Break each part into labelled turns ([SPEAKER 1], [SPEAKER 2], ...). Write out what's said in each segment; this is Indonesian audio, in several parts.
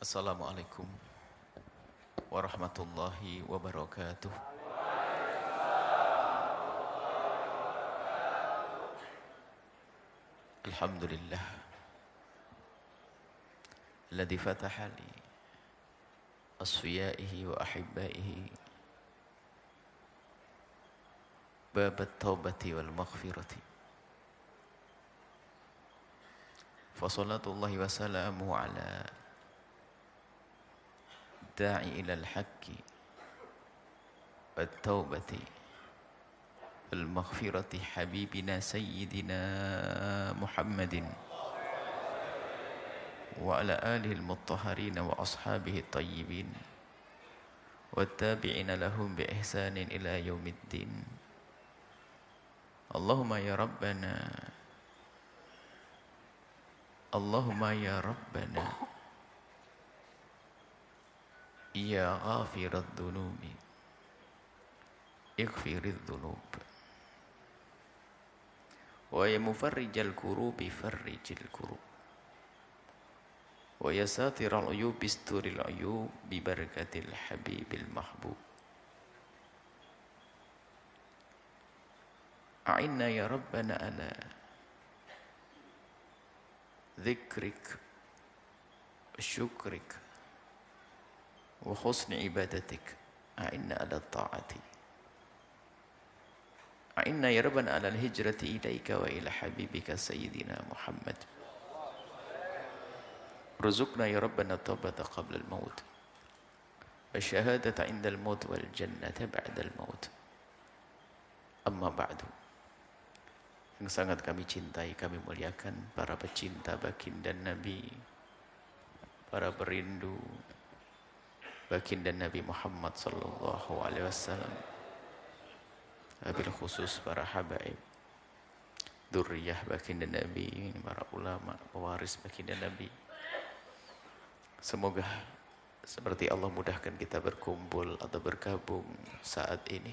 [SPEAKER 1] Assalamualaikum warahmatullahi wabarakatuh. Alhamdulillah alladzi fataha li asfiyaihi wa ahibbaihi bab at-taubati wal maghfirati. Fa salatullahi wa salamuhu ala da'i ila al-haqqi wat-taubati wal maghfirati habibina sayyidina Muhammadin wa ala alihi al-mutahharin wa ashabihi at-tayyibin wat-tabi'ina lahum bi ihsanin ila yaumiddin. Allahumma ya Rabbana, Allahumma ya Rabbana, ya ghafiradz dzunubi ighfiridz dzunub wa ya mufarrijal kurubi farrijil kurub wa ya satiral uyub bisturil uyub bi barakatil habibil mahbub. A'inna ya Rabbana ala dzikrik wa syukrik wa husni ibadatik. A'inna ala ta'ati. A'inna ya Rabbana ala al-hijrati ilaika wa ila habibika sayyidina Muhammad. Ruzukna ya Rabbana taubata qabla al-maut wa syahadata inda al-maut wal jannata ba'da al-maut. Amma ba'du. Yang sangat kami cintai, kami muliakan para pecinta baginda Nabi, para perindu baginda Nabi Muhammad sallallahu alaihi wasallam, wabil khusus para habaib dzurriyyah baginda Nabi, para ulama pewaris baginda Nabi. Semoga seperti Allah mudahkan kita berkumpul atau bergabung saat ini,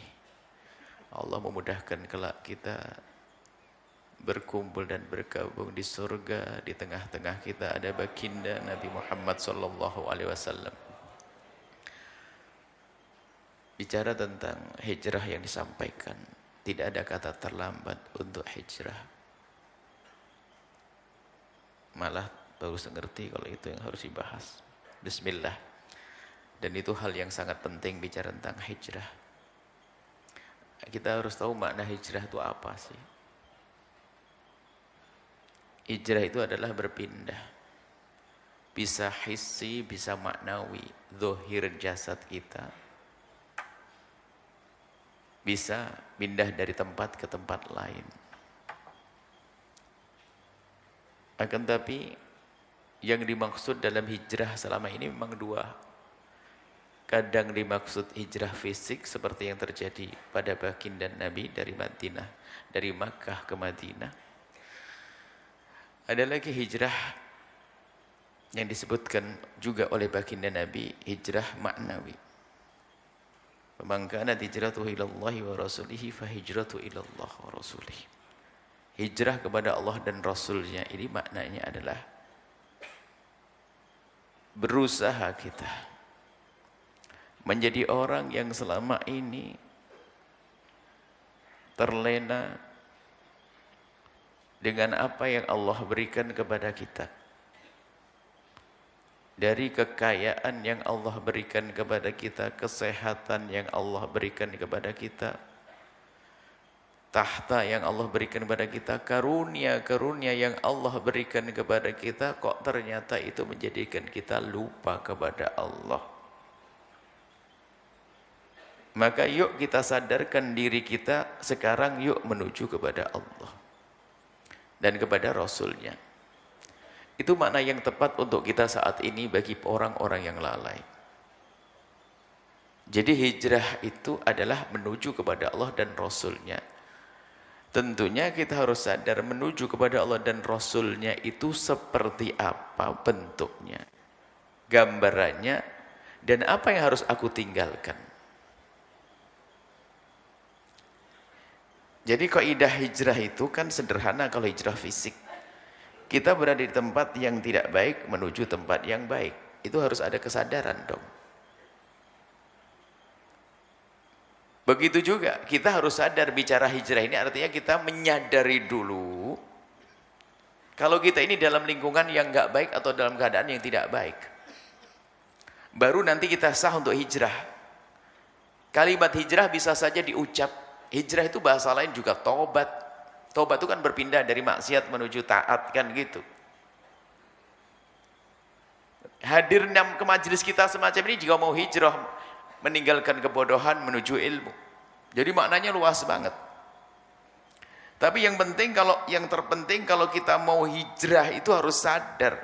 [SPEAKER 1] Allah memudahkan kelak kita berkumpul dan bergabung di surga. Di tengah-tengah kita ada baginda Nabi Muhammad sallallahu alaihi wasallam. Bicara tentang hijrah yang disampaikan, tidak ada kata terlambat untuk hijrah. Malah baru mengerti kalau itu yang harus dibahas. Bismillah. Dan itu hal yang sangat penting bicara tentang hijrah. Kita harus tahu makna hijrah itu apa sih? Hijrah itu adalah berpindah. Bisa hissi, bisa maknawi, zahir jasad kita. Bisa pindah dari tempat ke tempat lain. Akan tapi yang dimaksud dalam hijrah selama ini memang dua. Kadang dimaksud hijrah fisik seperti yang terjadi pada baginda Nabi dari Madinah, dari Makkah ke Madinah. Ada lagi hijrah yang disebutkan juga oleh baginda Nabi, hijrah maknawi. Man kana hijratuhu ilallahi wa rasulihi fa hijratu ilallah wa rasulihi. Hijrah kepada Allah dan Rasulnya ini maknanya adalah berusaha kita menjadi orang yang selama ini terlena dengan apa yang Allah berikan kepada kita, dari kekayaan yang Allah berikan kepada kita, kesehatan yang Allah berikan kepada kita, tahta yang Allah berikan kepada kita, karunia-karunia yang Allah berikan kepada kita, kok ternyata itu menjadikan kita lupa kepada Allah. Maka yuk kita sadarkan diri kita sekarang, yuk menuju kepada Allah dan kepada Rasulnya. Itu makna yang tepat untuk kita saat ini bagi orang-orang yang lalai. Jadi hijrah itu adalah menuju kepada Allah dan Rasulnya. Tentunya kita harus sadar menuju kepada Allah dan Rasulnya itu seperti apa bentuknya, gambarannya, dan apa yang harus aku tinggalkan. Jadi kaidah hijrah itu kan sederhana kalau hijrah fisik. Kita berada di tempat yang tidak baik menuju tempat yang baik. itu harus ada kesadaran dong. Begitu juga kita harus sadar bicara hijrah ini artinya kita menyadari dulu kalau kita ini dalam lingkungan yang nggak baik atau dalam keadaan yang tidak baik. Baru nanti kita sah untuk hijrah. Kalimat hijrah bisa saja diucap. Hijrah itu bahasa lain juga tobat. Tobat itu kan berpindah dari maksiat menuju taat kan gitu. Hadir ke majelis kita semacam ini juga mau hijrah, meninggalkan kebodohan menuju ilmu. Jadi maknanya luas banget. Tapi yang terpenting kalau kita mau hijrah itu harus sadar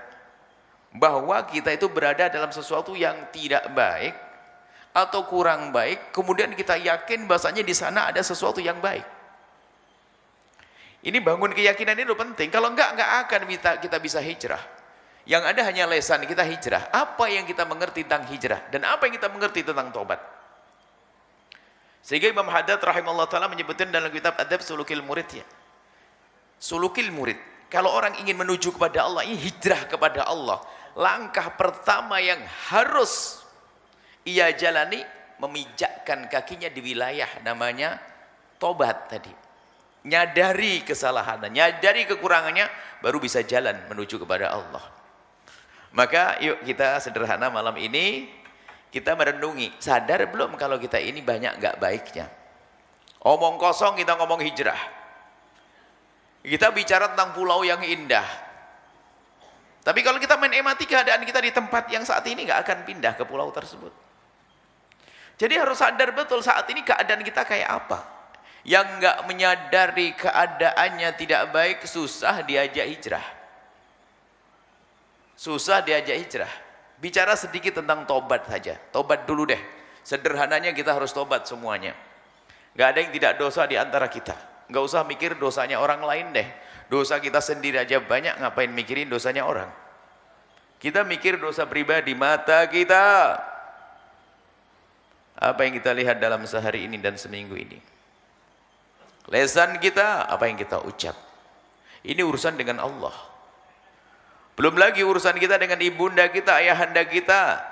[SPEAKER 1] bahwa kita itu berada dalam sesuatu yang tidak baik atau kurang baik, kemudian kita yakin bahasanya di sana ada sesuatu yang baik. Ini bangun keyakinan itu penting. Kalau enggak akan kita bisa hijrah. Yang ada hanya lesan kita hijrah. Apa yang kita mengerti tentang hijrah dan apa yang kita mengerti tentang tobat. Sehingga Imam Haddad rahimahullah ta'ala menyebutkan dalam kitab Adab Sulukil Murid ya. Sulukil Murid. Kalau orang ingin menuju kepada Allah, ini hijrah kepada Allah. Langkah pertama yang harus ia jalani, memijakkan kakinya di wilayah namanya tobat tadi. Nyadari kesalahannya, nyadari kekurangannya, baru bisa jalan menuju kepada Allah. Maka yuk kita sederhana malam ini kita merenungi, sadar belum kalau kita ini banyak nggak baiknya. Omong kosong kita ngomong hijrah. Kita bicara tentang pulau yang indah. Tapi kalau kita menikmati keadaan kita di tempat yang saat ini nggak akan pindah ke pulau tersebut. Jadi harus sadar betul saat ini keadaan kita kayak apa. Yang nggak menyadari keadaannya tidak baik, susah diajak hijrah. Susah diajak hijrah. Bicara sedikit tentang tobat saja. Tobat dulu deh. Sederhananya kita harus tobat semuanya. Gak ada yang tidak dosa di antara kita. Gak usah mikir dosanya orang lain deh. Dosa kita sendiri aja banyak, ngapain mikirin dosanya orang. Kita mikir dosa pribadi, mata kita. Apa yang kita lihat dalam sehari ini dan seminggu ini. Lesan kita, apa yang kita ucap. Ini urusan dengan Allah. Belum lagi urusan kita dengan ibunda kita, ayahanda kita.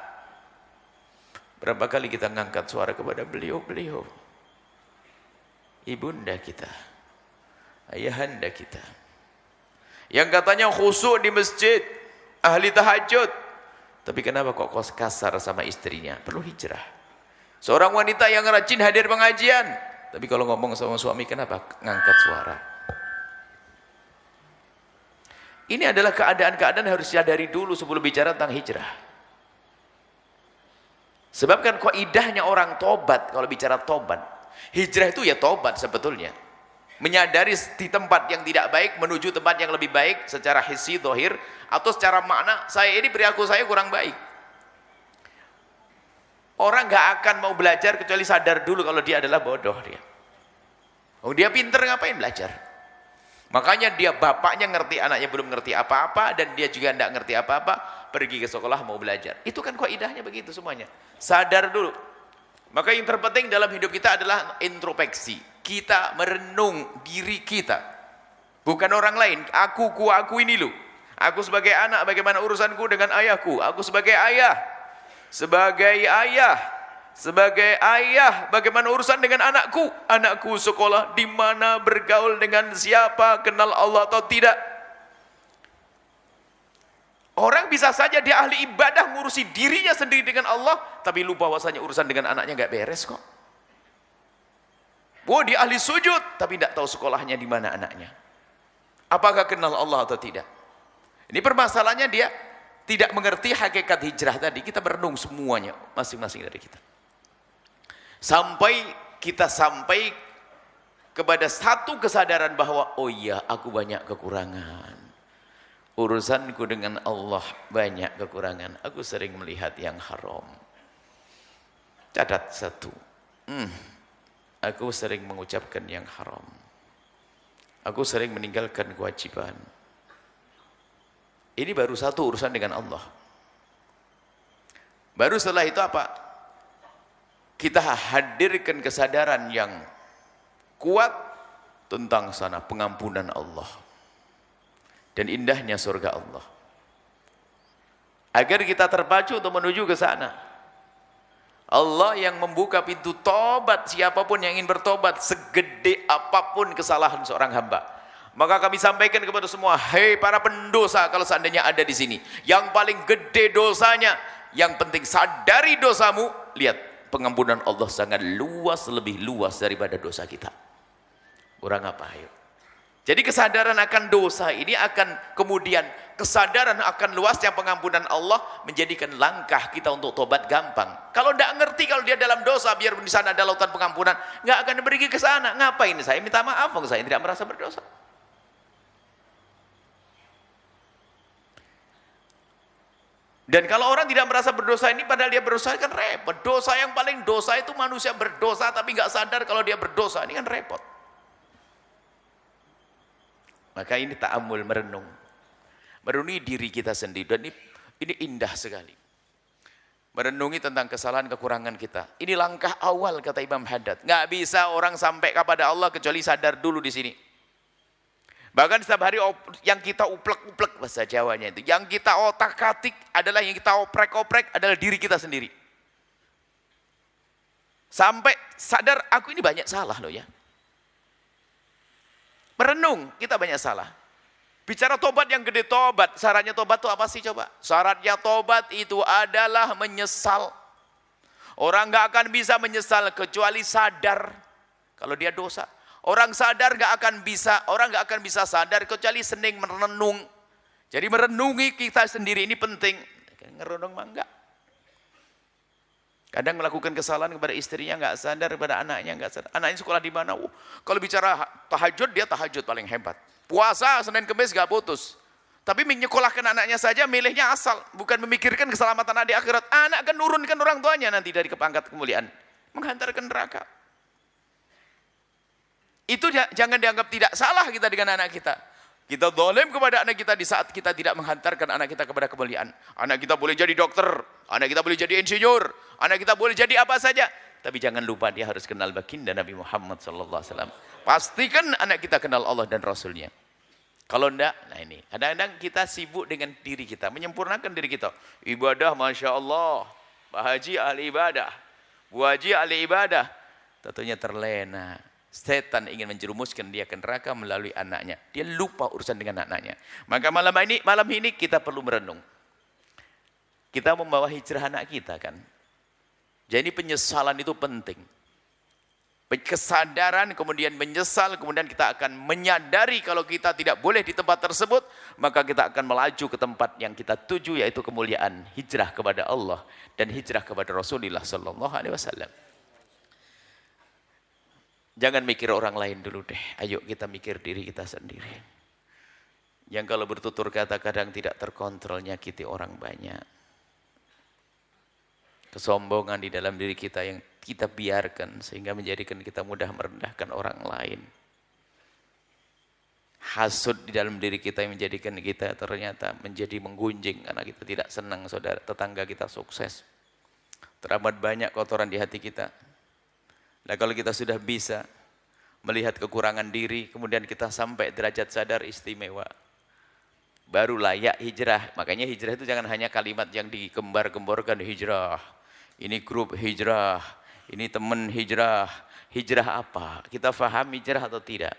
[SPEAKER 1] Berapa kali kita ngangkat suara kepada beliau-beliau. Ibunda kita, ayahanda kita. Yang katanya khusyuk di masjid, ahli tahajud. Tapi kenapa kok kasar sama istrinya? Perlu hijrah. Seorang wanita yang rajin hadir pengajian. Tapi kalau ngomong sama suami, kenapa ngangkat suara? Ini adalah keadaan-keadaan harus sadari dulu sebelum bicara tentang hijrah. Sebab kan kaidahnya orang tobat, kalau bicara tobat. Hijrah itu ya tobat sebetulnya. Menyadari di tempat yang tidak baik, menuju tempat yang lebih baik secara hissi, zahir, atau secara makna, saya ini perilaku saya kurang baik. Orang gak akan mau belajar kecuali sadar dulu kalau dia adalah bodoh dia. Oh, dia pinter ngapain belajar? Makanya dia bapaknya ngerti, anaknya belum ngerti apa-apa, dan dia juga tidak ngerti apa-apa, pergi ke sekolah mau belajar. Itu kan kaidahnya begitu semuanya. Sadar dulu. Maka yang terpenting dalam hidup kita adalah introspeksi. Kita merenung diri kita. Bukan orang lain. Aku ini loh. Aku sebagai anak, bagaimana urusanku dengan ayahku. Aku sebagai ayah. Sebagai ayah, bagaimana urusan dengan anakku? Anakku sekolah di mana, bergaul dengan siapa, kenal Allah atau tidak? Orang bisa saja dia ahli ibadah, ngurusi dirinya sendiri dengan Allah, tapi lupa bahwasanya urusan dengan anaknya nggak beres kok. Wah, dia ahli sujud, tapi tidak tahu sekolahnya di mana anaknya. Apakah kenal Allah atau tidak? Ini permasalahannya dia tidak mengerti hakikat hijrah tadi. Kita merenung semuanya, masing-masing dari kita. Sampai kepada satu kesadaran bahwa oh iya, aku banyak kekurangan. Urusanku dengan Allah banyak kekurangan. Aku sering melihat yang haram. Catat satu. Aku sering mengucapkan yang haram. Aku sering meninggalkan kewajiban. Ini baru satu urusan dengan Allah. Baru setelah itu apa? Kita hadirkan kesadaran yang kuat tentang sana pengampunan Allah dan indahnya surga Allah. Agar kita terpacu untuk menuju ke sana. Allah yang membuka pintu tobat siapapun yang ingin bertobat segede apapun kesalahan seorang hamba. Maka kami sampaikan kepada semua, hei para pendosa kalau seandainya ada di sini, yang paling gede dosanya, yang penting sadari dosamu, lihat pengampunan Allah sangat luas, lebih luas daripada dosa kita. Kurang apa ayo? Jadi kesadaran akan dosa ini akan kemudian kesadaran akan luasnya pengampunan Allah menjadikan langkah kita untuk tobat gampang. Kalau tidak ngerti kalau dia dalam dosa, biar di sana ada lautan pengampunan, nggak akan pergi ke sana. Ngapain saya minta maaf? Saya tidak merasa berdosa. Dan kalau orang tidak merasa berdosa ini padahal dia berdosa kan repot. Dosa yang paling dosa itu manusia berdosa tapi nggak sadar kalau dia berdosa, ini kan repot. Maka ini ta'ammul, merenung. Merenungi diri kita sendiri. Dan ini indah sekali. Merenungi tentang kesalahan, kekurangan kita. Ini langkah awal kata Imam Haddad. Nggak bisa orang sampai kepada Allah kecuali sadar dulu di sini. Bahkan setiap hari yang kita uplek-uplek bahasa Jawanya itu. Yang kita otak-atik adalah yang kita oprek-oprek adalah diri kita sendiri. Sampai sadar aku ini banyak salah loh ya. Merenung, kita banyak salah. Bicara tobat yang gede tobat, syaratnya tobat itu apa sih coba? Syaratnya tobat itu adalah menyesal. Orang nggak akan bisa menyesal kecuali sadar kalau dia dosa. Orang sadar nggak akan bisa sadar kecuali sering merenung. Jadi merenungi kita sendiri ini penting. Ngerenung mah enggak. Kadang melakukan kesalahan kepada istrinya nggak sadar, kepada anaknya nggak sadar. Anaknya sekolah di mana? Kalau bicara tahajud dia tahajud paling hebat. Puasa Senin Kamis nggak putus. Tapi menyekolahkan anaknya saja milihnya asal, bukan memikirkan keselamatan anak di akhirat. Anak akan nurunkan orang tuanya nanti dari kepangkat kemuliaan, menghantarkan neraka. Itu jangan dianggap tidak salah kita dengan anak kita. Kita zalim kepada anak kita di saat kita tidak menghantarkan anak kita kepada kemuliaan. Anak kita boleh jadi dokter, anak kita boleh jadi insinyur, anak kita boleh jadi apa saja. Tapi jangan lupa dia harus kenal baginda Nabi Muhammad SAW. Pastikan anak kita kenal Allah dan Rasulnya. Kalau enggak, nah ini. Kadang-kadang kita sibuk dengan diri kita, menyempurnakan diri kita. Ibadah, Masya Allah. Pak Haji ahli ibadah. Bu Haji ahli ibadah. Tentunya terlena. Setan ingin menjerumuskan dia ke neraka melalui anaknya. Dia lupa urusan dengan anaknya. Maka malam ini kita perlu merenung. Kita membawa hijrah anak kita kan. Jadi penyesalan itu penting. Kesadaran, kemudian menyesal, kemudian kita akan menyadari kalau kita tidak boleh di tempat tersebut, maka kita akan melaju ke tempat yang kita tuju, yaitu kemuliaan, hijrah kepada Allah dan hijrah kepada Rasulullah SAW. Jangan mikir orang lain dulu deh. Ayo kita mikir diri kita sendiri. Yang kalau bertutur kata kadang tidak terkontrol nyakiti orang banyak. Kesombongan di dalam diri kita yang kita biarkan sehingga menjadikan kita mudah merendahkan orang lain. Hasud di dalam diri kita yang menjadikan kita ternyata menjadi menggunjing karena kita tidak senang saudara tetangga kita sukses. Teramat banyak kotoran di hati kita. Nah kalau kita sudah bisa melihat kekurangan diri, kemudian kita sampai derajat sadar istimewa, baru layak hijrah. Makanya hijrah itu jangan hanya kalimat yang digembar-gemborkan, hijrah, ini grup hijrah, ini teman hijrah. Hijrah apa? Kita paham hijrah atau tidak?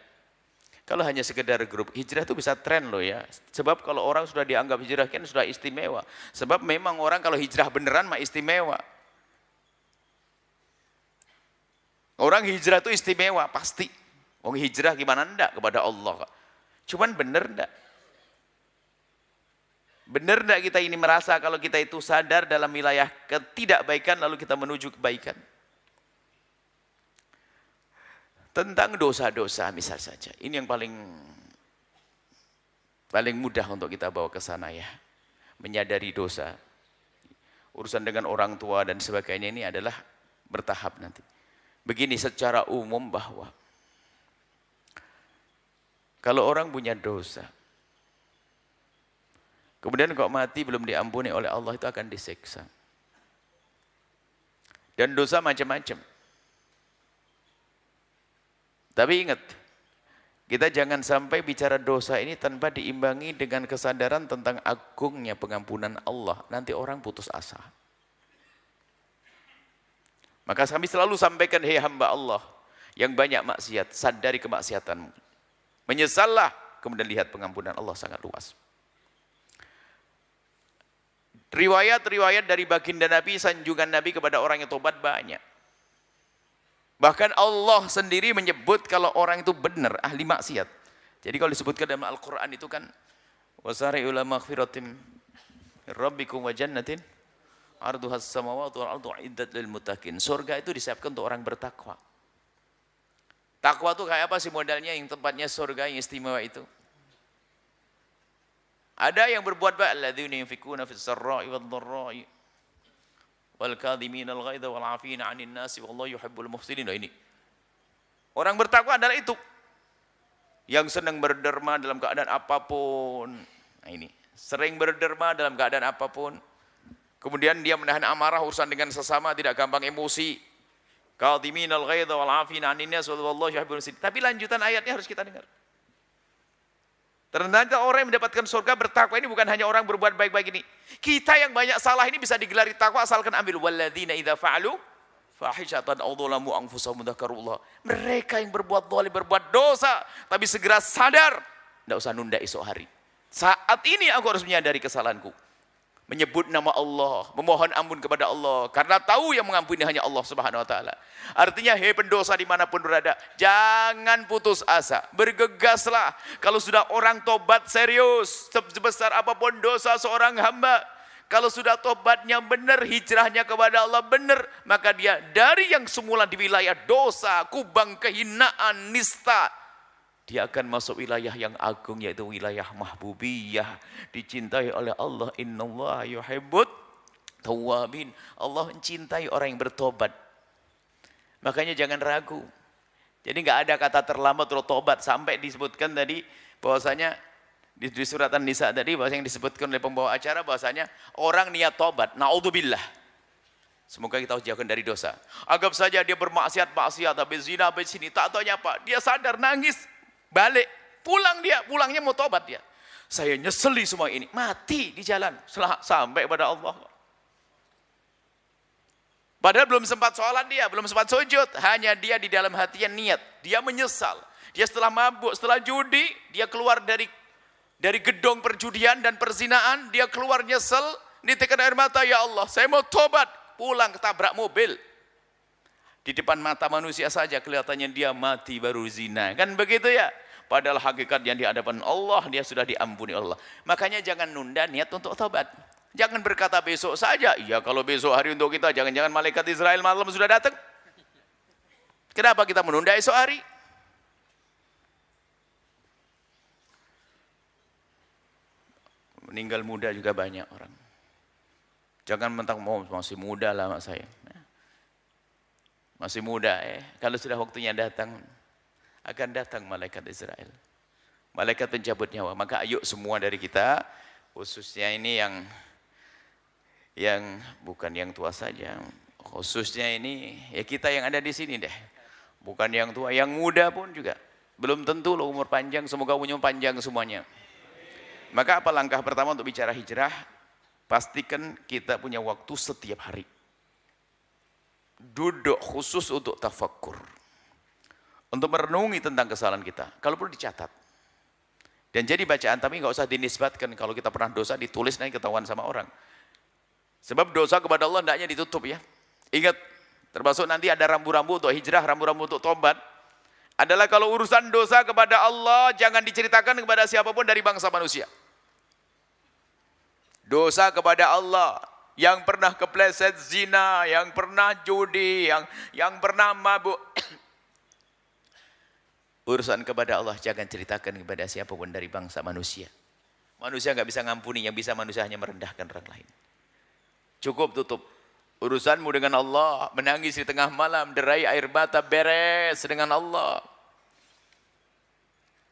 [SPEAKER 1] Kalau hanya sekedar grup, hijrah itu bisa tren loh ya. Sebab kalau orang sudah dianggap hijrah kan sudah istimewa. Sebab memang orang kalau hijrah beneran mah istimewa. Orang hijrah itu istimewa, pasti. Orang hijrah gimana enggak kepada Allah. Cuman bener enggak? Bener enggak kita ini merasa kalau kita itu sadar dalam wilayah ketidakbaikan lalu kita menuju kebaikan? Tentang dosa-dosa misal saja. Ini yang paling mudah untuk kita bawa ke sana ya. Menyadari dosa. Urusan dengan orang tua dan sebagainya ini adalah bertahap nanti. Begini secara umum bahwa kalau orang punya dosa, kemudian kok mati belum diampuni oleh Allah itu akan disiksa. Dan dosa macam-macam. Tapi ingat, Kita jangan sampai bicara dosa ini tanpa diimbangi dengan kesadaran tentang agungnya pengampunan Allah. Nanti orang putus asa. Maka kami selalu sampaikan, hei hamba Allah yang banyak maksiat, sadari kemaksiatanmu. Menyesallah, kemudian lihat pengampunan Allah sangat luas. Riwayat-riwayat dari baginda Nabi, sanjungan Nabi kepada orang yang tobat banyak. Bahkan Allah sendiri menyebut kalau orang itu benar, ahli maksiat. Jadi kalau disebutkan dalam Al-Quran itu kan, wasari'u ila maghfiratin rabbikum wa jannatin arduhas samawati wal ardu iddat lil muttaqin. Surga itu disiapkan untuk orang bertakwa. Takwa itu kayak apa sih modalnya, yang tempatnya surga yang istimewa itu? Ada yang berbuat baik, alladzina yunfikuna fis sarra'i wad dharra'i wal kadhimin al ghaidha wal 'afina 'anil nasi wallahu yuhibbul muhsinin. Ini orang bertakwa adalah itu yang senang berderma dalam keadaan apapun. Nah ini sering berderma dalam keadaan apapun, kemudian dia menahan amarah, urusan dengan sesama, tidak gampang emosi. Kadhimin al ghaidha wal 'afina 'anil nasi wallahu yuhibbul muhsinin. Tapi lanjutan ayatnya harus kita dengar. Ternyata orang yang mendapatkan surga bertakwa ini bukan hanya orang berbuat baik-baik ini. Kita yang banyak salah ini bisa digelari takwa asalkan ambil walladzina idza fa'alu fahishatan aw dzalamu anfusahum dzakarullah. Mereka yang berbuat zalim, berbuat dosa tapi segera sadar, enggak usah nunda esok hari. Saat ini aku harus menyadari kesalahanku. Menyebut nama Allah, memohon ampun kepada Allah, karena tahu yang mengampuni hanya Allah Subhanahu wa taala. Artinya, hei pendosa dimanapun berada, jangan putus asa, bergegaslah. Kalau sudah orang tobat serius, sebesar apapun dosa seorang hamba, kalau sudah tobatnya benar, hijrahnya kepada Allah benar, maka dia dari yang semula di wilayah dosa, kubang, kehinaan, nista, dia akan masuk wilayah yang agung, yaitu wilayah mahbubiyah, dicintai oleh Allah. Innallaha yuhibbut tawwabin. Allah mencintai orang yang bertobat. Makanya jangan ragu. Jadi nggak ada kata terlambat untuk tobat, sampai disebutkan tadi bahwasanya di surat An-Nisa tadi, bahwa yang disebutkan oleh pembawa acara bahwasanya orang niat tobat, naudzubillah, semoga kita jauhkan dari dosa. Anggap saja dia bermaksiat, habis zina, habis sini, tak taunya apa, dia sadar, nangis, balik, pulangnya mau tobat dia. Saya nyeseli semua ini, mati di jalan, sampai pada Allah. Padahal belum sempat sholat dia, belum sempat sujud, hanya dia di dalam hatinya niat, dia menyesal. Dia setelah mabuk, setelah judi, dia keluar dari gedung perjudian dan perzinaan, dia keluar nyesel, nitikan air mata, ya Allah, saya mau tobat, pulang ketabrak mobil. Di depan mata manusia saja kelihatannya dia mati baru zina, kan begitu ya? Padahal hakikat yang di hadapan Allah, dia sudah diampuni Allah. Makanya jangan nunda niat untuk tobat. Jangan berkata besok saja. Iya, kalau besok hari untuk kita, jangan-jangan malaikat Israel malam sudah datang. Kenapa kita menunda esok hari? Meninggal muda juga banyak orang. Jangan mentang mau masih muda lah mak saya. Masih muda, kalau sudah waktunya datang, akan datang malaikat Israel. Malaikat pencabut nyawa. Maka ayo semua dari kita, khususnya ini yang bukan yang tua saja, khususnya ini ya kita yang ada di sini deh, bukan yang tua, yang muda pun juga belum tentu loh umur panjang. Semoga umurnya panjang semuanya. Maka apa langkah pertama untuk bicara hijrah? Pastikan kita punya waktu setiap hari, duduk khusus untuk tafakkur, untuk merenungi tentang kesalahan kita. Kalau perlu dicatat dan jadi bacaan, tapi nggak usah dinisbatkan. Kalau kita pernah dosa ditulis, nanti ketahuan sama orang. Sebab dosa kepada Allah hendaknya ditutup ya. Ingat, termasuk nanti ada rambu-rambu untuk hijrah, rambu-rambu untuk tobat. Adalah kalau urusan dosa kepada Allah, jangan diceritakan kepada siapapun dari bangsa manusia. Dosa kepada Allah, yang pernah kepleset zina, yang pernah judi, yang pernah mabuk. Urusan kepada Allah jangan ceritakan kepada siapapun dari bangsa manusia. Manusia nggak bisa ngampuni, yang bisa manusia hanya merendahkan orang lain. Cukup tutup urusanmu dengan Allah, menangis di tengah malam, derai air mata, beres dengan Allah.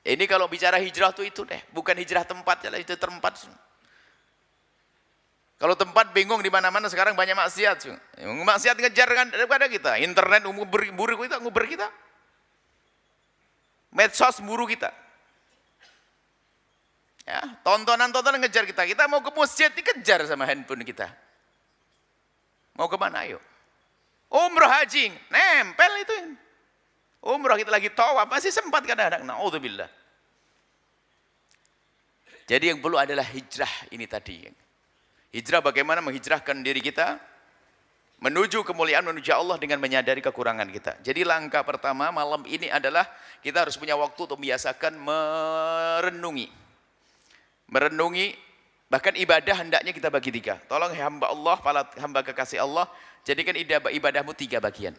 [SPEAKER 1] Ini kalau bicara hijrah tuh itu deh, bukan hijrah tempat, itu tempat. Kalau tempat bingung di mana-mana sekarang banyak maksiat. Maksiat ngejar kan daripada kita. Internet nguber kita. Medsos buru kita. Ya, tontonan-tontonan ngejar kita. Kita mau ke masjid dikejar sama handphone kita. Mau kemana ayo? Umroh haji, nempel itu. Umroh kita lagi tawaf, masih sempat kadang-kadang. Na'udzubillah. Jadi yang perlu adalah hijrah ini tadi. Hijrah bagaimana menghijrahkan diri kita menuju kemuliaan, menuju Allah dengan menyadari kekurangan kita. Jadi langkah pertama malam ini adalah kita harus punya waktu untuk membiasakan merenungi. Merenungi, bahkan ibadah hendaknya kita bagi 3. Tolong hamba Allah, hamba kekasih Allah, jadikan ibadahmu 3 bagian.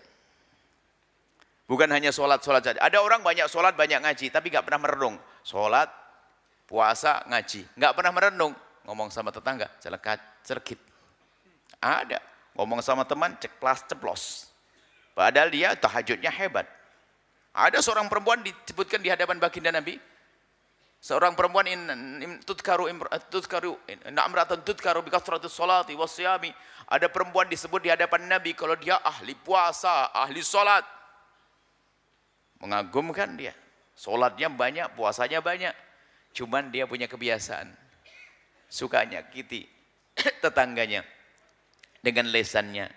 [SPEAKER 1] Bukan hanya sholat saja. Ada orang banyak sholat, banyak ngaji, tapi nggak pernah merenung. Sholat, puasa, ngaji, nggak pernah merenung. Ngomong sama tetangga, celekit. Ada, ngomong sama teman, ceplos. Padahal dia tahajudnya hebat. Ada seorang perempuan disebutkan di hadapan baginda Nabi. Seorang perempuan tudkaru bi kasratis sholati wasyami. Ada perempuan disebut di hadapan Nabi kalau dia ahli puasa, ahli sholat. Mengagumkan dia. Sholatnya banyak, puasanya banyak. Cuman dia punya kebiasaan. Suka nyakiti tetangganya dengan lesannya.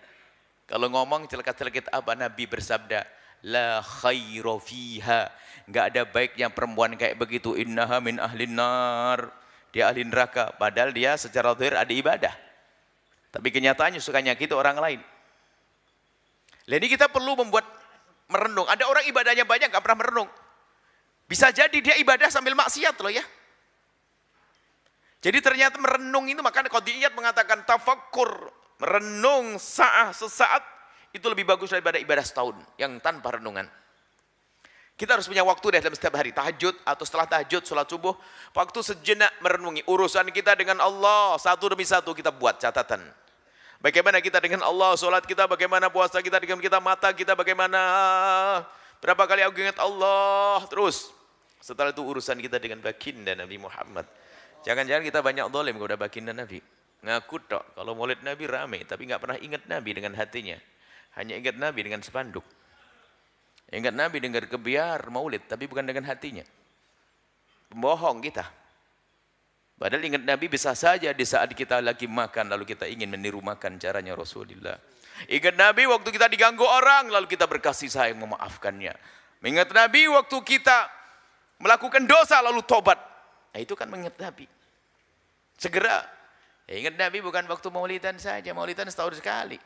[SPEAKER 1] Kalau ngomong celekit-celekit apa, Nabi bersabda, la khaira fiha. Enggak ada baiknya perempuan kayak begitu. Innaha min ahlin nar. Dia ahli neraka. Padahal dia secara zahir ada ibadah. Tapi kenyataannya suka nyakiti orang lain. Jadi kita perlu membuat merenung. Ada orang ibadahnya banyak enggak pernah merenung. Bisa jadi dia ibadah sambil maksiat loh ya. Jadi ternyata merenung itu, makanya Qadiyat mengatakan tafakkur, merenung sesaat itu lebih bagus daripada ibadah setahun yang tanpa renungan. Kita harus punya waktu dalam setiap hari, tahajud atau setelah tahajud, sholat subuh, waktu sejenak merenungi urusan kita dengan Allah, satu demi satu kita buat catatan. Bagaimana kita dengan Allah, sholat kita, bagaimana puasa kita, dengan kita mata kita, bagaimana berapa kali aku ingat Allah, terus. Setelah itu urusan kita dengan baginda Nabi Muhammad. Jangan-jangan kita banyak zalim kepada baginda Nabi. Ngaku tok, kalau maulid Nabi rame, tapi nggak pernah ingat Nabi dengan hatinya. Hanya ingat Nabi dengan spanduk. Ingat Nabi dengan kebiar maulid, tapi bukan dengan hatinya. Pembohong kita. Padahal ingat Nabi bisa saja di saat kita lagi makan, lalu kita ingin meniru makan caranya Rasulullah. Ingat Nabi waktu kita diganggu orang, lalu kita berkasih sayang memaafkannya. Ingat Nabi waktu kita melakukan dosa, lalu tobat. Nah, itu kan mengingat Nabi. Segera. Ya, ingat Nabi bukan waktu maulidan saja, maulidan setahun sekali.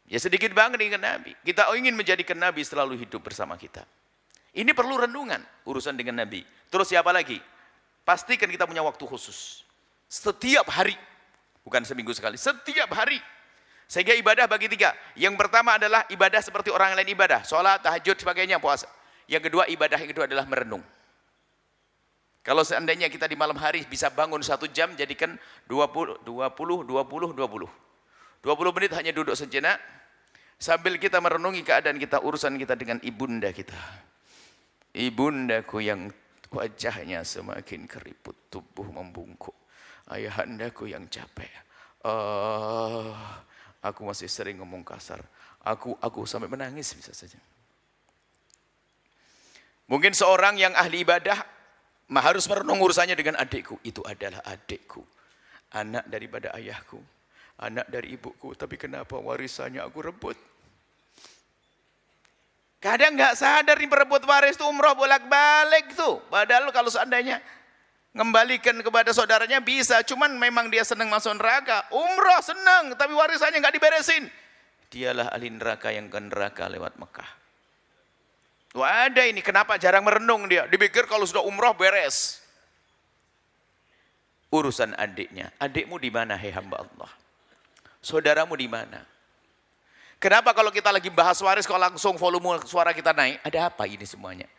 [SPEAKER 1] Ya sedikit banget ingat Nabi. Kita ingin menjadikan Nabi selalu hidup bersama kita. Ini perlu renungan, urusan dengan Nabi. Terus siapa lagi? Pastikan kita punya waktu khusus. Setiap hari. Bukan seminggu sekali, setiap hari. Sehingga ibadah bagi 3. Yang pertama adalah ibadah seperti orang lain ibadah. Sholat, tahajud, sebagainya, puasa. Yang kedua, ibadah yang kedua adalah merenung. Kalau seandainya kita di malam hari bisa bangun 1 jam, jadikan 20 menit hanya duduk sejenak, sambil kita merenungi keadaan kita, urusan kita dengan ibunda kita. Ibundaku yang wajahnya semakin keriput, tubuh membungkuk. Ayahandaku yang capek. Aku masih sering ngomong kasar. Aku sampai menangis bisa saja. Mungkin seorang yang ahli ibadah harus merenung urusannya dengan adikku. Itu adalah adikku. Anak daripada ayahku. Anak dari ibuku. Tapi kenapa warisannya aku rebut? Kadang nggak sadar nih perebut waris itu umroh bolak-balik tuh. Padahal kalau seandainya ngembalikan kepada saudaranya bisa. Cuman memang dia senang masuk neraka. Umroh senang, tapi warisannya nggak diberesin. Dialah ahli neraka yang ke neraka lewat Mekah. Wah ada ini, kenapa jarang merenung dia? Dipikir kalau sudah umroh beres. Urusan adiknya. Adikmu di mana, hei hamba Allah? Saudaramu di mana? Kenapa kalau kita lagi bahas waris, kalau langsung volume suara kita naik? Ada apa ini semuanya?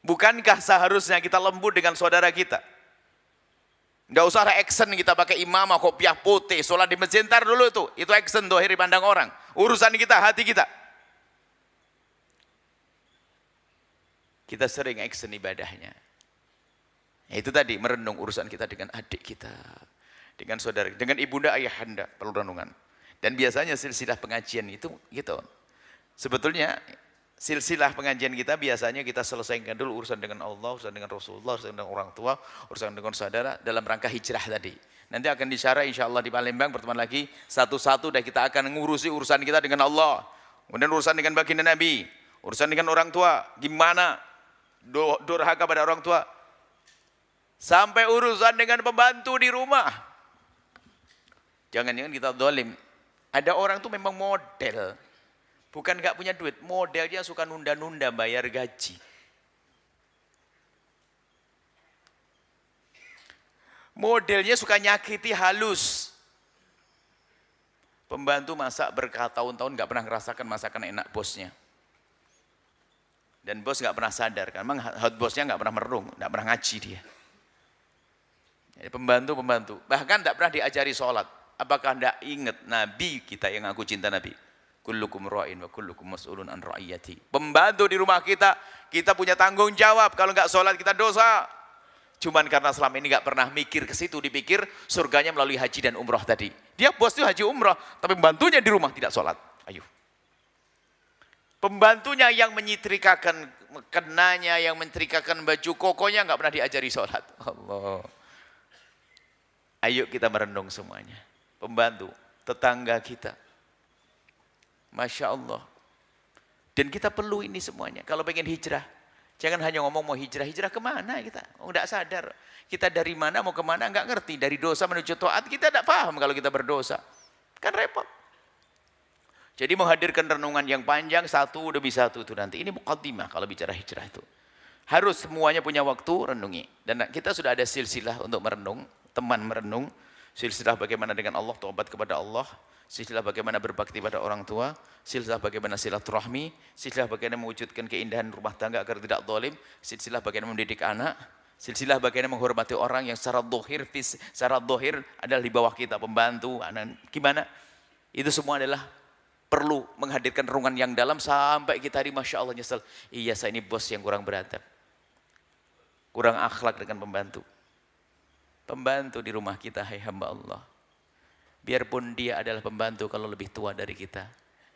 [SPEAKER 1] Bukankah seharusnya kita lembut dengan saudara kita? Nggak usah ada action kita pakai imamah, kopiah putih, sholat di masjid ntar dulu tuh. Itu action tuh, akhirnya pandang orang. Urusan kita, hati kita. Kita sering action ibadahnya. Itu tadi, merenung urusan kita dengan adik kita. Dengan saudara, dengan ibunda ayahanda, perlu renungan. Dan biasanya silsilah pengajian itu gitu. Sebetulnya silsilah pengajian kita biasanya kita selesaikan dulu urusan dengan Allah, urusan dengan Rasulullah, urusan dengan orang tua, urusan dengan saudara dalam rangka hijrah tadi. Nanti akan disyarah insyaallah di Palembang pertemuan lagi satu-satu dan kita akan ngurusi urusan kita dengan Allah. Kemudian urusan dengan baginda Nabi, urusan dengan orang tua, gimana durhaka pada orang tua. Sampai urusan dengan pembantu di rumah. Jangan-jangan kita zalim. Ada orang tuh memang model. Bukan nggak punya duit, modelnya suka nunda-nunda bayar gaji. Modelnya suka nyakiti halus. Pembantu masak bertahun-tahun nggak pernah ngerasakan masakan enak bosnya. Dan bos nggak pernah sadar, kan memang bosnya nggak pernah merung, nggak pernah ngaji dia. Jadi pembantu, bahkan nggak pernah diajari sholat. Apakah nggak ingat Nabi kita yang aku cinta Nabi? Kullukum ra'in wa kullukum mas'ulun an ra'iyati. Pembantu di rumah kita, kita punya tanggung jawab. Kalau nggak sholat kita dosa. Cuman karena selama ini nggak pernah mikir ke situ, dipikir surganya melalui haji dan umroh tadi. Dia bos itu haji umroh, tapi pembantunya di rumah tidak sholat. Ayo. Pembantunya yang menyetrikakan kenanya, yang menyetrikakan baju kokonya nggak pernah diajari sholat. Allah. Ayo kita merenung semuanya. Pembantu, tetangga kita. Masya Allah. Dan kita perlu ini semuanya. Kalau pengen hijrah, jangan hanya ngomong mau hijrah. Hijrah kemana kita? Oh, tidak sadar. Kita dari mana mau kemana nggak ngerti. Dari dosa menuju taat kita tidak paham kalau kita berdosa. Kan repot. Jadi menghadirkan renungan yang panjang satu demi satu itu nanti. Ini muqaddimah kalau bicara hijrah itu. Harus semuanya punya waktu renungi. Dan kita sudah ada silsilah untuk merenung. Teman merenung. Silsilah bagaimana dengan Allah, taubat kepada Allah. Silsilah bagaimana berbakti pada orang tua, silsilah bagaimana silaturahmi, silsilah bagaimana mewujudkan keindahan rumah tangga agar tidak zalim, silsilah bagaimana mendidik anak, silsilah bagaimana menghormati orang yang secara zahir adalah di bawah kita, pembantu, anak, gimana? Itu semua adalah perlu menghadirkan renungan yang dalam sampai kita hari Masya Allah nyesel. Iya, saya ini bos yang kurang beradab, kurang akhlak dengan pembantu. Pembantu di rumah kita, hai hamba Allah. Biarpun dia adalah pembantu kalau lebih tua dari kita.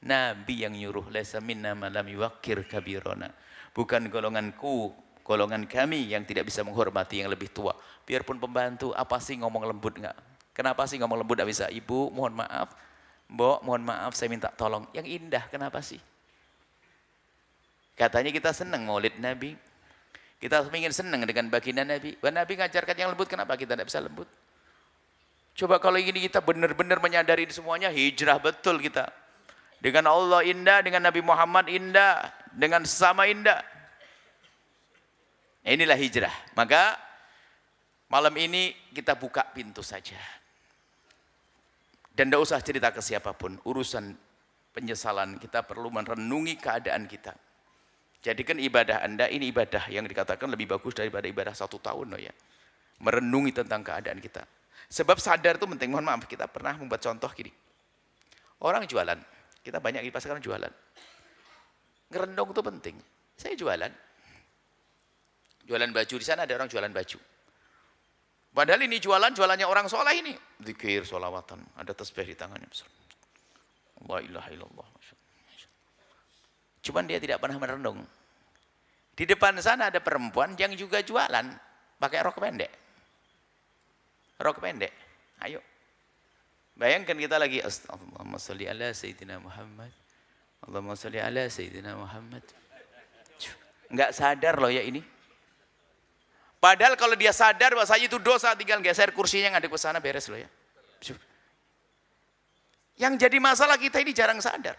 [SPEAKER 1] Nabi yang nyuruh, laisa minna ma lam yuwaqqir kabirona. Bukan golonganku, golongan kami yang tidak bisa menghormati yang lebih tua. Biarpun pembantu, apa sih ngomong lembut enggak? Kenapa sih ngomong lembut enggak bisa? Ibu, mohon maaf. Mbok, mohon maaf, saya minta tolong. Yang indah, kenapa sih? Katanya kita senang maulid Nabi. Kita ingin senang dengan baginda Nabi. Nabi ngajarkan yang lembut, kenapa kita tidak bisa lembut? Coba kalau ini kita benar-benar menyadari semuanya, hijrah betul kita. Dengan Allah indah, dengan Nabi Muhammad indah, dengan sesama indah. Inilah hijrah. Maka malam ini kita buka pintu saja. Dan tidak usah cerita ke siapapun. Urusan penyesalan kita perlu merenungi keadaan kita. Jadikan ibadah Anda ini ibadah yang dikatakan lebih bagus daripada ibadah 1 tahun. Loh ya. Merenungi tentang keadaan kita. Sebab sadar itu penting. Mohon maaf, kita pernah membuat contoh gini. Orang jualan. Kita banyak di pasar sekarang jualan. Ngerendong itu penting. Saya jualan. Jualan baju. Di sana ada orang jualan baju. Padahal ini jualannya orang soleh ini. Zikir, sholawatan. Ada tasbih di tangannya. La ilaha illallah. Cuman dia tidak pernah merenung. Di depan sana ada perempuan yang juga jualan. Pakai rok pendek. Rok pendek. Ayo. Bayangkan kita lagi. Allahumma salli ala Sayyidina Muhammad. Allahumma salli ala Sayyidina Muhammad. Enggak sadar loh ya ini. Padahal kalau dia sadar bahwasanya itu dosa, tinggal geser kursinya ngadep ke sana beres loh ya. Yang jadi masalah kita ini jarang sadar.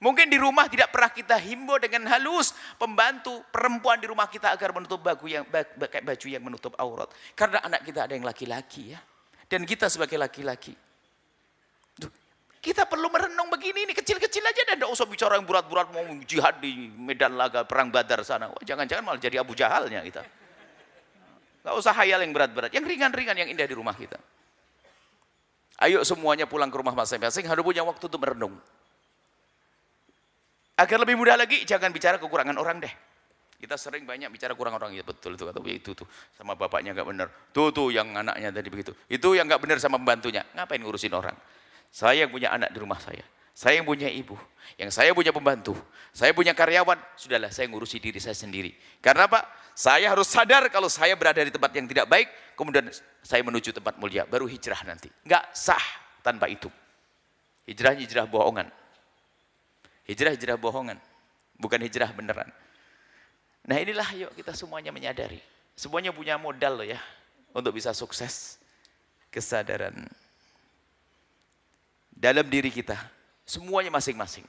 [SPEAKER 1] Mungkin di rumah tidak pernah kita himbau dengan halus pembantu perempuan di rumah kita agar menutup baju yang menutup aurat. Karena anak kita ada yang laki-laki ya. Dan kita sebagai laki-laki. Kita perlu merenung begini, ini kecil-kecil aja dan tidak usah bicara yang berat-berat mau jihad di medan laga perang Badar sana. Wah, jangan-jangan malah jadi Abu Jahalnya kita. Enggak usah hayal yang berat-berat, yang ringan-ringan yang indah di rumah kita. Ayo semuanya pulang ke rumah masing-masing, harus punya waktu untuk merenung. Agar lebih mudah lagi, jangan bicara kekurangan orang deh. Kita sering banyak bicara kurang orang, ya betul itu, atau itu tuh sama bapaknya nggak benar, tuh yang anaknya tadi begitu, itu yang nggak benar sama pembantunya. Ngapain ngurusin orang? Saya yang punya anak di rumah saya, Saya yang punya ibu, yang saya punya pembantu, saya punya karyawan, sudahlah saya ngurusi diri saya sendiri. Karena apa? Saya harus sadar kalau saya berada di tempat yang tidak baik, kemudian saya menuju tempat mulia, baru hijrah nanti. Enggak sah tanpa itu. Hijrah bohongan. Hijrah bohongan, bukan hijrah beneran. Nah inilah yuk kita semuanya menyadari. Semuanya punya modal loh ya, untuk bisa sukses. Kesadaran dalam diri kita, semuanya masing-masing.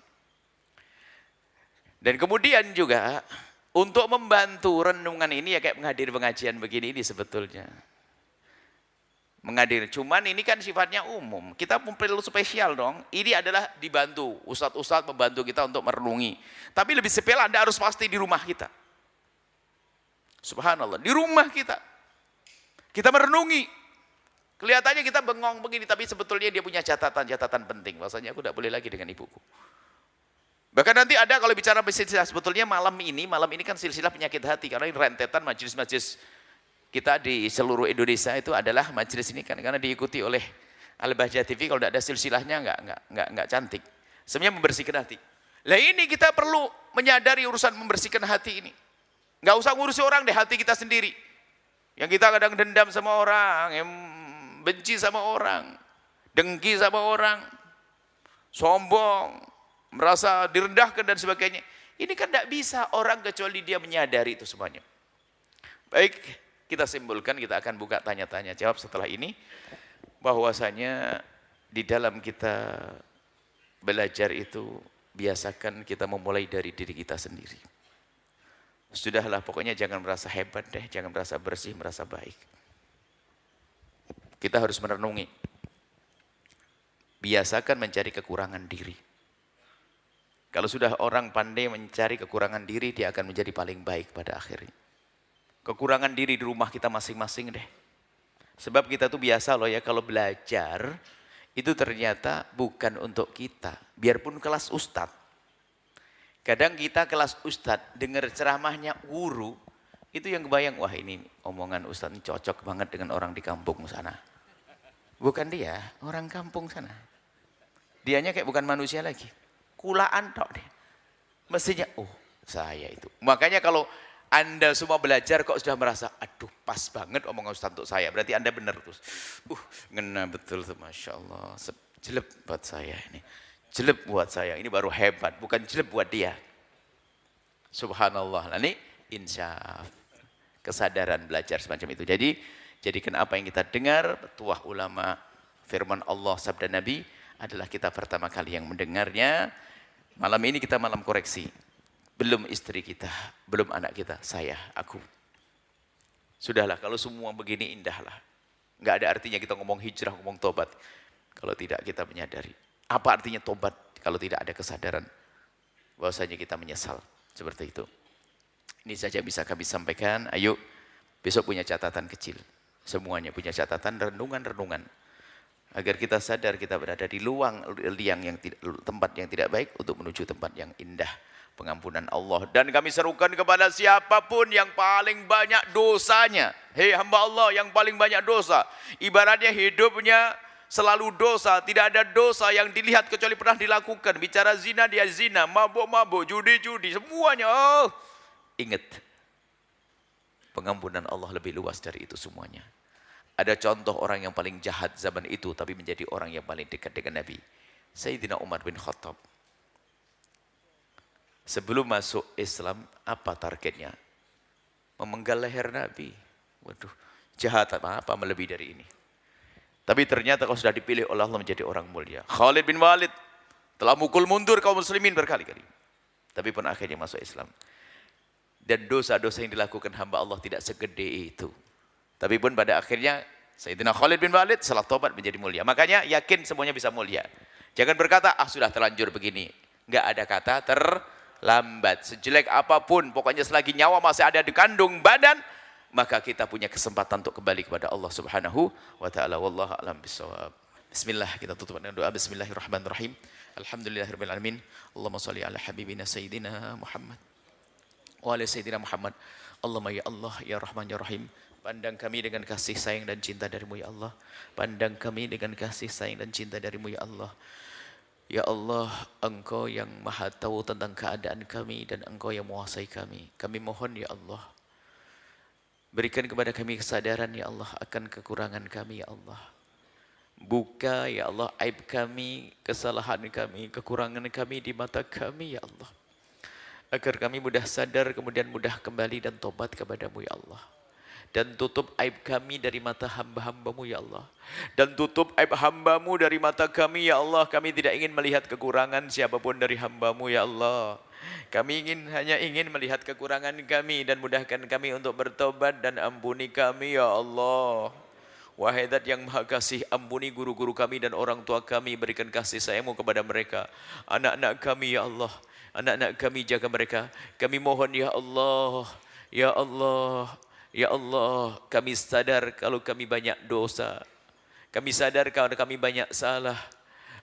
[SPEAKER 1] Dan kemudian juga untuk membantu renungan ini ya kayak menghadiri pengajian begini ini sebetulnya. Menghadiri, cuman ini kan sifatnya umum. Kita perlu spesial dong. Ini adalah dibantu, ustadz-ustadz membantu kita untuk merenungi. Tapi lebih spesial Anda harus pasti di rumah kita. Subhanallah, di rumah kita. Kita merenungi. Kelihatannya kita bengong begini, tapi sebetulnya dia punya catatan-catatan penting. Bahwasanya aku tidak boleh lagi dengan ibuku. Bahkan nanti ada kalau bicara silsilah, sebetulnya malam ini kan silsilah penyakit hati. Karena ini rentetan majelis-majelis kita di seluruh Indonesia itu adalah majelis ini kan. Karena diikuti oleh Al-Bahjah TV, kalau tidak ada silsilahnya enggak cantik. Sebenarnya membersihkan hati. Lah ini kita perlu menyadari urusan membersihkan hati ini. Enggak usah ngurusi orang deh, hati kita sendiri. Yang kita kadang dendam sama orang, yang benci sama orang, dengki sama orang, sombong, merasa direndahkan dan sebagainya. Ini kan tidak bisa orang kecuali dia menyadari itu semuanya. Baik, kita simpulkan, kita akan buka tanya-tanya jawab setelah ini. Bahwasanya di dalam kita belajar itu, biasakan kita memulai dari diri kita sendiri. Sudahlah, pokoknya jangan merasa hebat deh, jangan merasa bersih, merasa baik. Kita harus merenungi. Biasakan mencari kekurangan diri. Kalau sudah orang pandai mencari kekurangan diri, dia akan menjadi paling baik pada akhirnya. Kekurangan diri di rumah kita masing-masing deh. Sebab kita tuh biasa loh ya, kalau belajar, itu ternyata bukan untuk kita. Biarpun kelas ustadz. Kadang kita kelas ustadz, dengar ceramahnya guru, itu yang kebayang, wah ini omongan ustadz ini cocok banget dengan orang di kampung sana. Bukan dia, orang kampung sana. Dianya kayak bukan manusia lagi. Kulaan tok deh. Mestinya, oh saya itu. Makanya kalau Anda semua belajar kok sudah merasa, aduh pas banget omongan ustadz untuk saya. Berarti Anda benar terus. Ngena betul tuh, Masya Allah. Jelek buat saya ini. Jelek buat saya, ini baru hebat. Bukan jelek buat dia. Subhanallah. Nah ini insyaf. Kesadaran belajar semacam itu. Jadi, jadikan apa yang kita dengar, petuah ulama, firman Allah, sabda Nabi, adalah kita pertama kali yang mendengarnya. Malam ini kita malam koreksi. Belum istri kita, belum anak kita, saya, aku. Sudahlah, kalau semua begini indahlah. Enggak ada artinya kita ngomong hijrah, ngomong tobat. Kalau tidak kita menyadari. Apa artinya tobat kalau tidak ada kesadaran bahwasanya kita menyesal. Seperti itu. Ini saja bisa kami sampaikan. Ayo, besok punya catatan kecil. Semuanya punya catatan, renungan-renungan. Agar kita sadar kita berada di tempat yang tidak baik untuk menuju tempat yang indah. Pengampunan Allah. Dan kami serukan kepada siapapun yang paling banyak dosanya. Hei hamba Allah yang paling banyak dosa. Ibaratnya hidupnya selalu dosa. Tidak ada dosa yang dilihat kecuali pernah dilakukan. Bicara zina dia zina. Mabuk-mabuk. Judi-judi. Semuanya. Oh. Ingat. Pengampunan Allah lebih luas dari itu semuanya. Ada contoh orang yang paling jahat zaman itu, tapi menjadi orang yang paling dekat dengan Nabi. Sayyidina Umar bin Khattab. Sebelum masuk Islam, apa targetnya? Memenggal leher Nabi. Waduh, jahat apa melebihi dari ini. Tapi ternyata kalau sudah dipilih oleh Allah menjadi orang mulia. Khalid bin Walid telah mukul mundur kaum muslimin berkali-kali. Tapi pun akhirnya masuk Islam. Dan dosa-dosa yang dilakukan hamba Allah tidak segede itu. Tapi pun pada akhirnya Sayyidina Khalid bin Walid setelah tobat menjadi mulia. Makanya yakin semuanya bisa mulia. Jangan berkata, sudah terlanjur begini. Enggak ada kata terlambat. Sejelek apapun, pokoknya selagi nyawa masih ada di kandung badan, maka kita punya kesempatan untuk kembali kepada Allah Subhanahu wa taala. Wallahu a'lam bishawab. Bismillah, kita tutup dengan doa. Bismillahirrahmanirrahim. Alhamdulillahirabbil alamin. Allahumma shalli ala habibina sayyidina Muhammad wa ala sayyidina Muhammad. Allahumma ya Allah ya Rahman ya Rahim. Pandang kami dengan kasih sayang dan cinta darimu ya Allah. Pandang kami dengan kasih sayang dan cinta darimu ya Allah. Ya Allah, Engkau yang maha tahu tentang keadaan kami dan Engkau yang menguasai kami. Kami mohon ya Allah, berikan kepada kami kesadaran ya Allah akan kekurangan kami ya Allah. Buka ya Allah aib kami, kesalahan kami, kekurangan kami di mata kami ya Allah. Agar kami mudah sadar kemudian mudah kembali dan tobat kepadamu ya Allah. Dan tutup aib kami dari mata hamba-hambamu ya Allah. Dan tutup aib hambamu dari mata kami ya Allah. Kami tidak ingin melihat kekurangan siapapun dari hambamu ya Allah. Kami hanya ingin melihat kekurangan kami dan mudahkan kami untuk bertobat dan ampuni kami ya Allah. Wahai Zat yang Maha Kasih, ampuni guru-guru kami dan orang tua kami, berikan kasih sayang-Mu kepada mereka. Anak-anak kami ya Allah, anak-anak kami jaga mereka. Kami mohon ya Allah, ya Allah, ya Allah, kami sadar kalau kami banyak dosa. Kami sadar kalau kami banyak salah.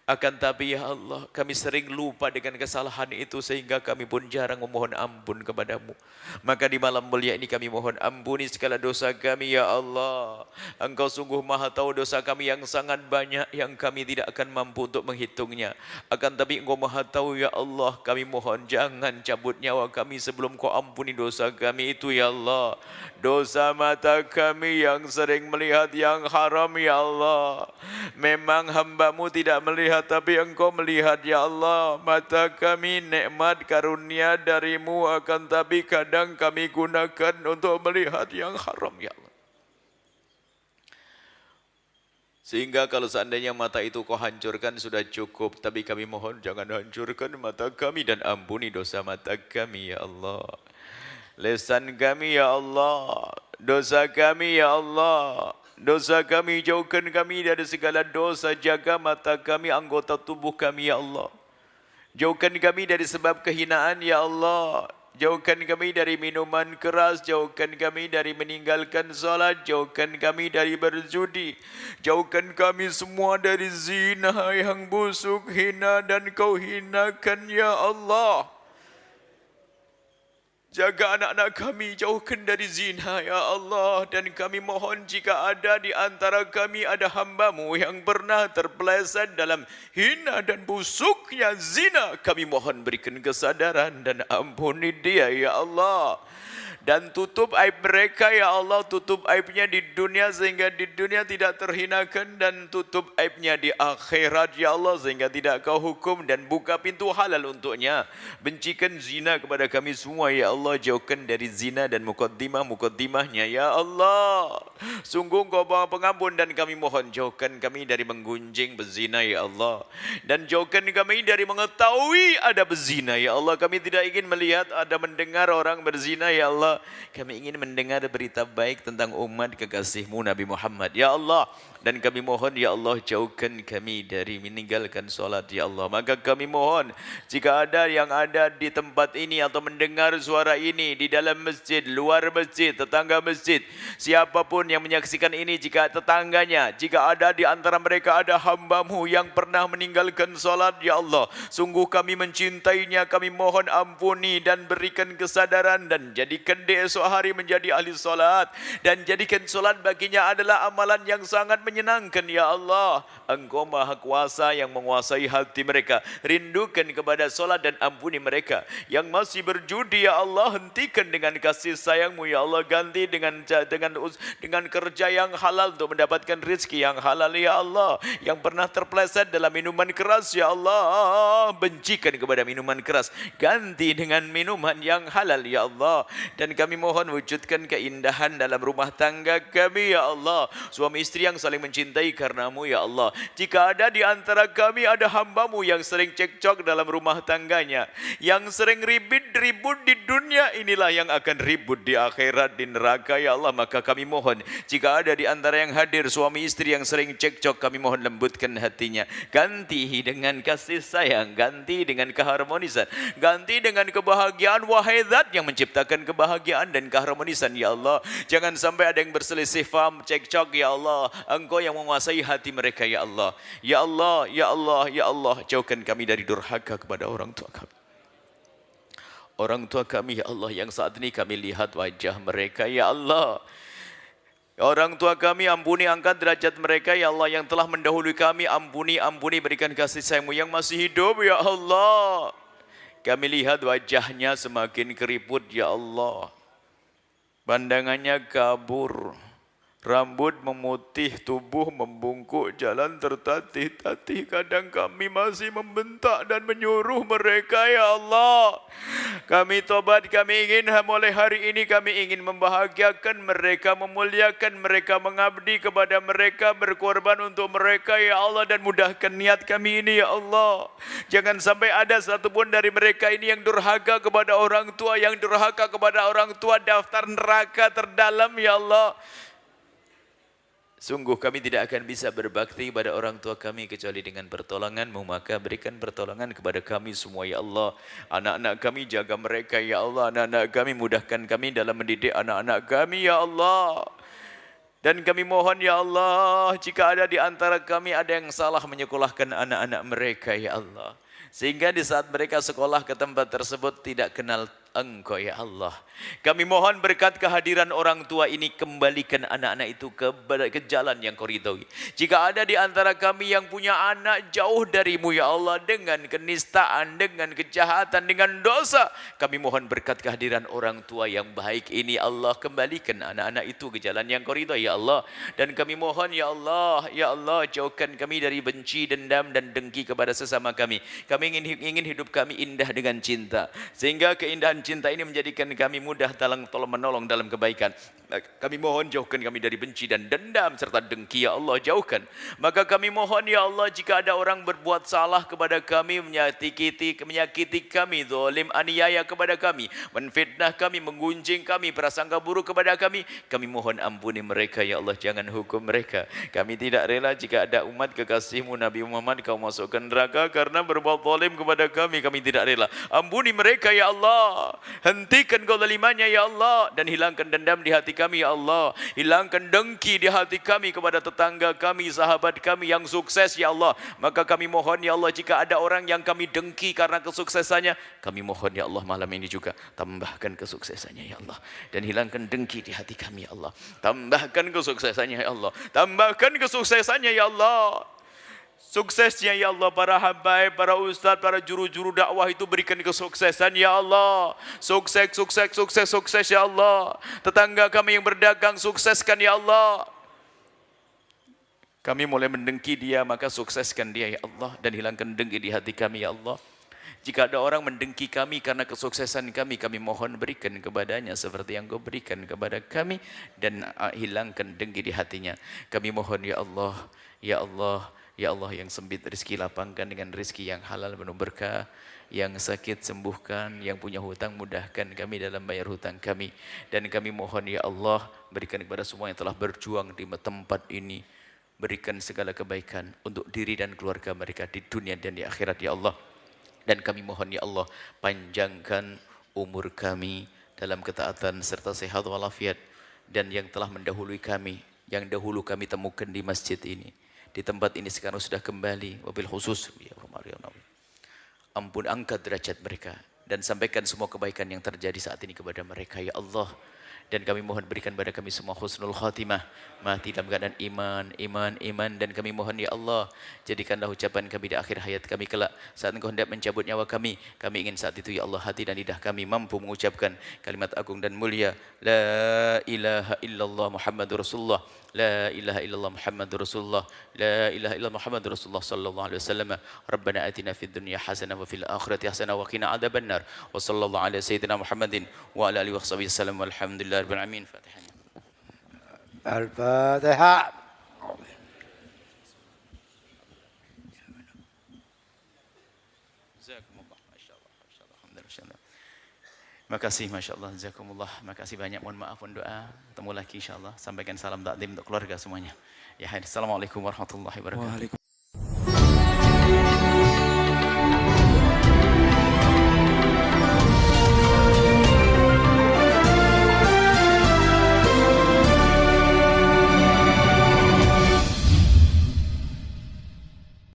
[SPEAKER 1] Akan tapi ya Allah, kami sering lupa dengan kesalahan itu sehingga kami pun jarang memohon ampun kepadamu. Maka di malam mulia ini kami mohon ampuni segala dosa kami ya Allah. Engkau sungguh maha tahu dosa kami yang sangat banyak yang kami tidak akan mampu untuk menghitungnya. Akan tapi Engkau maha tahu ya Allah, kami mohon jangan cabut nyawa kami sebelum Kau ampuni dosa kami itu ya Allah. Dosa mata kami yang sering melihat yang haram ya Allah. Memang hamba-Mu tidak melihat, tapi Engkau melihat ya Allah. Mata kami nikmat karunia dari-Mu, akan tapi kadang kami gunakan untuk melihat yang haram ya Allah. Sehingga kalau seandainya mata itu Kau hancurkan sudah cukup. Tapi kami mohon jangan hancurkan mata kami dan ampuni dosa mata kami ya Allah. Lisan kami ya Allah, dosa kami ya Allah, dosa kami jauhkan kami dari segala dosa, jaga mata kami, anggota tubuh kami ya Allah. Jauhkan kami dari sebab kehinaan ya Allah. Jauhkan kami dari minuman keras, jauhkan kami dari meninggalkan salat, jauhkan kami dari berjudi, jauhkan kami semua dari zina yang busuk, hina dan Kau hinakan ya Allah. Jaga anak-anak kami, jauhkan dari zina ya Allah. Dan kami mohon jika ada di antara kami ada hamba-Mu yang pernah terpeleset dalam hina dan busuknya zina, kami mohon berikan kesadaran dan ampuni dia ya Allah. Dan tutup aib mereka ya Allah, tutup aibnya di dunia sehingga di dunia tidak terhinakan, dan tutup aibnya di akhirat ya Allah sehingga tidak Kau hukum, dan buka pintu halal untuknya. Bencikan zina kepada kami semua ya Allah, jauhkan dari zina dan mukaddimahnya ya Allah. Sungguh Kau Maha Pengampun, dan kami mohon jauhkan kami dari menggunjing berzina ya Allah, dan jauhkan kami dari mengetahui ada berzina ya Allah. Kami tidak ingin melihat ada mendengar orang berzina ya Allah. Kami ingin mendengar berita baik tentang umat kekasih-Mu Nabi Muhammad ya Allah. Dan kami mohon ya Allah, jauhkan kami dari meninggalkan solat ya Allah. Maka kami mohon jika ada yang ada di tempat ini atau mendengar suara ini di dalam masjid, luar masjid, tetangga masjid, siapapun yang menyaksikan ini, jika tetangganya, jika ada di antara mereka ada hamba-Mu yang pernah meninggalkan solat ya Allah, sungguh kami mencintainya, kami mohon ampuni dan berikan kesadaran, dan jadikan dia esok hari menjadi ahli solat, dan jadikan solat baginya adalah amalan yang sangat menyenangkan ya Allah. Engkau Maha Kuasa yang menguasai hati mereka. Rindukan kepada solat dan ampuni mereka. Yang masih berjudi ya Allah, hentikan dengan kasih sayang-Mu ya Allah. Ganti dengan kerja yang halal untuk mendapatkan rezeki yang halal ya Allah. Yang pernah terpeleset dalam minuman keras ya Allah, bencikan kepada minuman keras, ganti dengan minuman yang halal ya Allah. Dan kami mohon wujudkan keindahan dalam rumah tangga kami ya Allah. Suami istri yang saling mencintai karena-Mu ya Allah. Jika ada di antara kami ada hamba-Mu yang sering cekcok dalam rumah tangganya, yang sering ribut di dunia, inilah yang akan ribut di akhirat, di neraka ya Allah. Maka kami mohon jika ada di antara yang hadir suami istri yang sering cekcok, kami mohon lembutkan hatinya, ganti dengan kasih sayang, ganti dengan keharmonisan, ganti dengan kebahagiaan. Wahai Zat yang menciptakan kebahagiaan dan keharmonisan ya Allah, jangan sampai ada yang berselisih faham, cekcok ya Allah. Engkau yang menguasai hati mereka ya Allah. Ya Allah, ya Allah, ya Allah, jauhkan kami dari durhaka kepada orang tua kami. Orang tua kami ya Allah, yang saat ini kami lihat wajah mereka ya Allah, Orang tua kami, ampuni, angkat derajat mereka, ya Allah. Yang telah mendahului kami, ampuni, berikan kasih sayang-Mu. Yang masih hidup, ya Allah, kami lihat wajahnya semakin keriput, ya Allah. Pandangannya kabur, rambut memutih, tubuh membungkuk, jalan tertatih-tatih. Kadang kami masih membentak dan menyuruh mereka, ya Allah. Kami tobat, kami ingin mulai hari ini kami ingin membahagiakan mereka, memuliakan mereka, mengabdi kepada mereka, berkorban untuk mereka, ya Allah. Dan mudahkan niat kami ini, ya Allah. Jangan sampai ada satupun dari mereka ini yang durhaka kepada orang tua, yang durhaka kepada orang tua daftar neraka terdalam, ya Allah. Sungguh kami tidak akan bisa berbakti kepada orang tua kami kecuali dengan pertolongan-Mu. Maka berikan pertolongan kepada kami semua, ya Allah. Anak-anak kami jaga mereka, ya Allah. Anak-anak kami mudahkan kami dalam mendidik anak-anak kami, ya Allah. Dan kami mohon, ya Allah, jika ada di antara kami ada yang salah menyekolahkan anak-anak mereka, ya Allah. Sehingga di saat mereka sekolah ke tempat tersebut tidak kenal Engkau, ya Allah. Kami mohon berkat kehadiran orang tua ini, kembalikan anak-anak itu ke jalan yang Kau ridhoi. Jika ada di antara kami yang punya anak jauh dari-Mu, ya Allah, dengan kenistaan, dengan kejahatan, dengan dosa, kami mohon berkat kehadiran orang tua yang baik ini, Allah, kembalikan anak-anak itu ke jalan yang Kau ridhoi, ya Allah. Dan kami mohon, ya Allah, jauhkan kami dari benci, dendam, dan dengki kepada sesama kami. Kami ingin hidup kami indah dengan cinta, sehingga keindahan cinta ini menjadikan kami mudah tolong menolong dalam kebaikan. Kami mohon jauhkan kami dari benci dan dendam serta dengki, ya Allah, jauhkan. Maka kami mohon, ya Allah, jika ada orang berbuat salah kepada kami, menyakiti kami, zalim, aniaya kepada kami, menfitnah kami, menggunjing kami, prasangka buruk kepada kami mohon ampuni mereka, ya Allah, jangan hukum mereka. Kami tidak rela jika ada umat kekasih-Mu Nabi Muhammad Kau masukkan neraka karena berbuat zalim kepada kami tidak rela. Ampuni mereka, ya Allah. Hentikan kezalimannya, ya Allah, dan hilangkan dendam di hati kami, ya Allah. Hilangkan dengki di hati kami kepada tetangga kami, sahabat kami yang sukses, ya Allah. Maka kami mohon, ya Allah, jika ada orang yang kami dengki karena kesuksesannya, kami mohon, ya Allah, malam ini juga tambahkan kesuksesannya, ya Allah, dan hilangkan dengki di hati kami, ya Allah. Tambahkan kesuksesannya, ya Allah. Tambahkan kesuksesannya, ya Allah. Suksesnya, ya Allah, para habaib, para ustaz, para juru-juru dakwah itu berikan kesuksesan, ya Allah. Sukses, ya Allah. Tetangga kami yang berdagang sukseskan, ya Allah. Kami mulai mendengki dia, maka sukseskan dia, ya Allah, dan hilangkan dengki di hati kami, ya Allah. Jika ada orang mendengki kami karena kesuksesan kami mohon berikan kepadanya seperti yang Kau berikan kepada kami, dan hilangkan dengki di hatinya. Kami mohon, ya Allah, ya Allah, ya Allah, yang sempit rezeki lapangkan dengan rezeki yang halal penuh berkah, yang sakit sembuhkan, yang punya hutang mudahkan kami dalam bayar hutang kami. Dan kami mohon, ya Allah, berikan kepada semua yang telah berjuang di tempat ini, berikan segala kebaikan untuk diri dan keluarga mereka di dunia dan di akhirat, ya Allah. Dan kami mohon, ya Allah, panjangkan umur kami dalam ketaatan serta sehat walafiat. Dan yang telah mendahului kami, yang dahulu kami temukan di masjid ini, di tempat ini sekarang sudah kembali, wabil khusus, ya Allah, ampun, angkat derajat mereka dan sampaikan semua kebaikan yang terjadi saat ini kepada mereka, ya Allah. Dan kami mohon berikan pada kami semua husnul khatimah, mati dalam keadaan iman. Dan kami mohon, ya Allah, jadikanlah ucapan kami di akhir hayat kami kelak, saat Engkau hendak mencabut nyawa kami ingin saat itu, ya Allah, hati dan lidah kami mampu mengucapkan kalimat agung dan mulia, la ilaha illallah Muhammadur Rasulullah, la ilaha illallah Muhammadur Rasulullah, la ilaha illallah Muhammadur Rasulullah sallallahu alaihi wasallam. Rabbana atina fid dunya hasanah wa fil akhirati hasanah wa qina adzabannar. Wa sallallahu ala sayyidina Muhammadin wa ala alihi washabihi wasallam. Walhamdulillah rabbil alamin. Fatihah.
[SPEAKER 2] Al-Fatihah.
[SPEAKER 1] Jazakumullah, masyaallah, alhamdulillah. Makasih, masyaallah, jazakumullah. Makasih banyak, mohon maaf, mohon doa. Ketemu lagi insyaallah. Sampaikan salam takdim untuk keluarga semuanya. Ya, assalamualaikum warahmatullahi wabarakatuh.